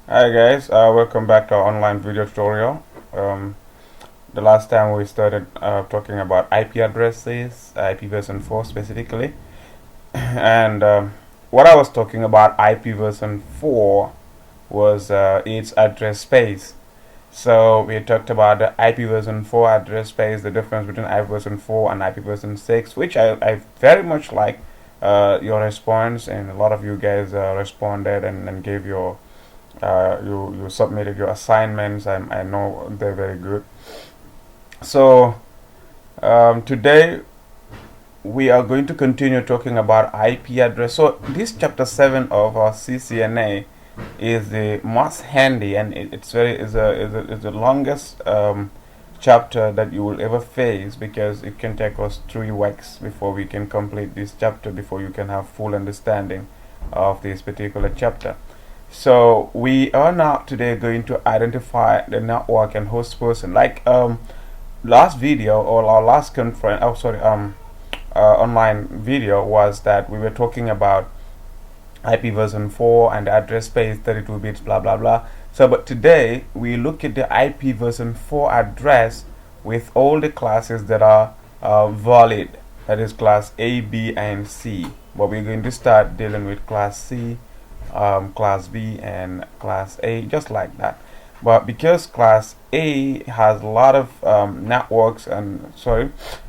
Hi guys, welcome back to our online video tutorial. Um, the last time we started talking about IP addresses, IP version 4 specifically, and what I was talking about IP version 4 was its address space. So we talked about the IP version 4 address space, the difference between IP version 4 and IP version 6, which I very much like your response, and a lot of you guys responded and gave your you submitted your assignments. I know they're very good. So today we are going to continue talking about IP address. So this chapter 7 of our CCNA is the most handy, and it's very is the longest chapter that you will ever face, because it can take us 3 weeks before we can complete this chapter, before you can have full understanding of this particular chapter. So we are now today going to identify the network and host person. Like last video, or our last conference, online video, was that we were talking about IP version 4 and the address space 32 bits, blah blah blah. So but today we look at the IP version 4 address with all the classes that are valid, that is class A, B and C. But we're going to start dealing with class C, class B and class A, just like that. But because class A has a lot of networks, and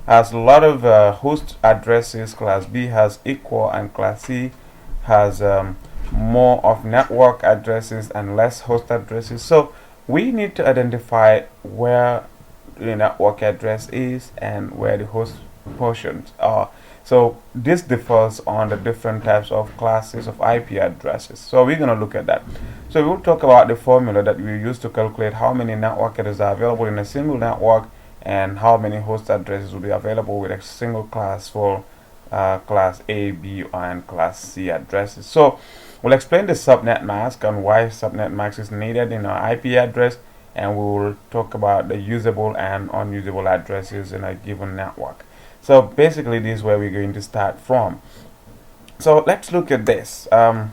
has a lot of host addresses, class B has equal, and class C has more of network addresses and less host addresses. So we need to identify where the network address is and where the host portions are. So this differs on the different types of classes of IP addresses. So we're going to look at that. So we'll talk about the formula that we use to calculate how many network addresses are available in a single network, and how many host addresses will be available with a single class for class A, B, and class C addresses. So we'll explain the subnet mask and why subnet mask is needed in our IP address, and we will talk about the usable and unusable addresses in a given network. So basically this is where we're going to start from. So let's look at this. I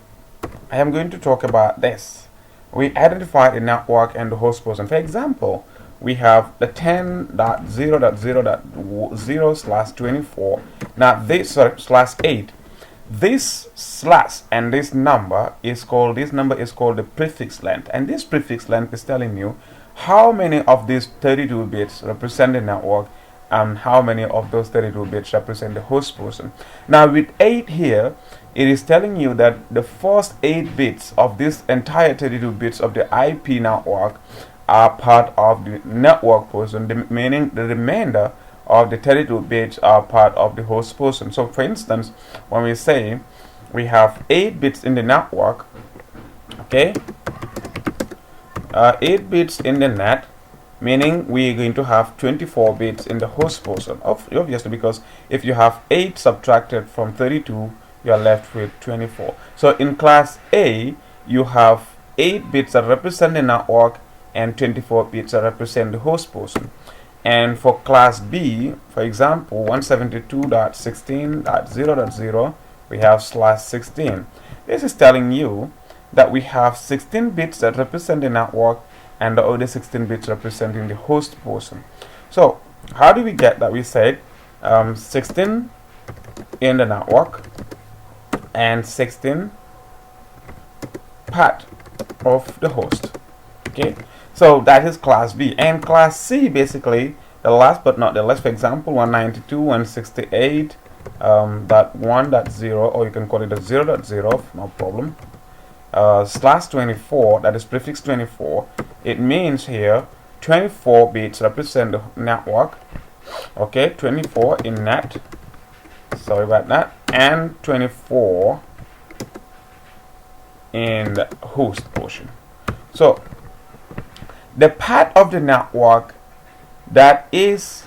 am going to talk about this. We identified a network and the host person. For example, we have the 10.0.0.0/24. Now this /8. This slash and this number is called the prefix length, and this prefix length is telling you how many of these 32 bits represent the network and how many of those 32 bits represent the host person. Now with 8 here, it is telling you that the first 8 bits of this entire 32 bits of the IP network are part of the network person, meaning the remainder of the 32 bits are part of the host person. So for instance, when we say we have 8 bits in the network, okay, 8 bits in the net, meaning we're going to have 24 bits in the host person, obviously, because if you have 8 subtracted from 32, you are left with 24. So in class A, you have 8 bits that represent the network and 24 bits that represent the host person. And for class B, for example, 172.16.0.0, we have /16. This is telling you that we have 16 bits that represent the network and the other 16 bits representing the host person. So how do we get that? We said 16 in the network and 16 part of the host. Okay, so that is class B. And class C, basically the last but not the least. For example, 192.168.1.0, or you can call it a 0.0, no problem. /24, that is prefix 24. It means here 24 bits represent the network, okay, 24 in net, sorry about that, and 24 in the host portion. So the part of the network that is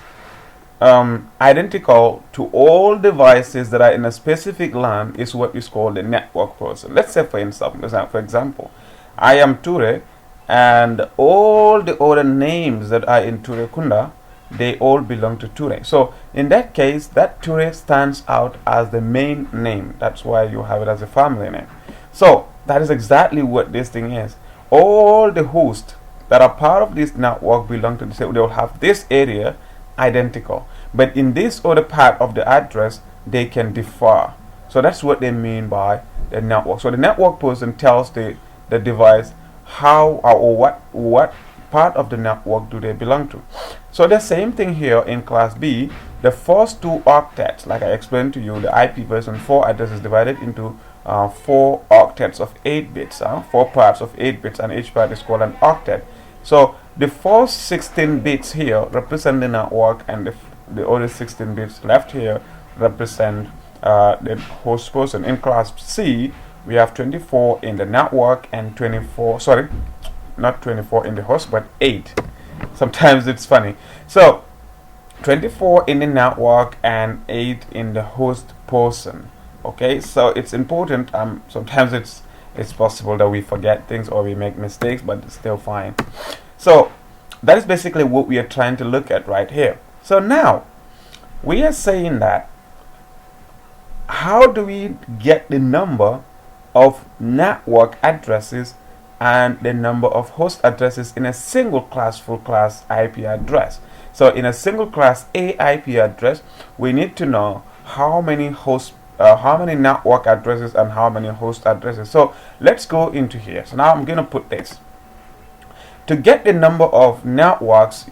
identical to all devices that are in a specific LAN is what is called the network person. Let's say for example, I am Ture, and all the other names that are in Ture Kunda, they all belong to Ture. So in that case, that Ture stands out as the main name. That's why you have it as a family name. So that is exactly what this thing is. all the hosts that are part of this network belong to the same, they will have this area identical, but in this other part of the address they can differ. So that's what they mean by the network. So the network person tells the device how or what part of the network do they belong to. So the same thing here in class B. The first two octets, like I explained to you, the IP version 4 address is divided into 4 octets of 8 bits, 4 parts of 8 bits, and each part is called an octet. So the first 16 bits here represent the network, and the other 16 bits left here represent the host person. In class C, we have 24 in the network and 24, sorry, not 24 in the host, but 8. Sometimes it's funny. So 24 in the network and 8 in the host person. Okay, so it's important. Sometimes it's possible that we forget things or we make mistakes, but it's still fine. So that is basically what we are trying to look at right here. So now we are saying that how do we get the number of network addresses and the number of host addresses in a single class full class IP address? So in a single class A IP address, we need to know how many how many network addresses and how many host addresses. So let's go into here. So now I'm going to put this. To get the number of networks,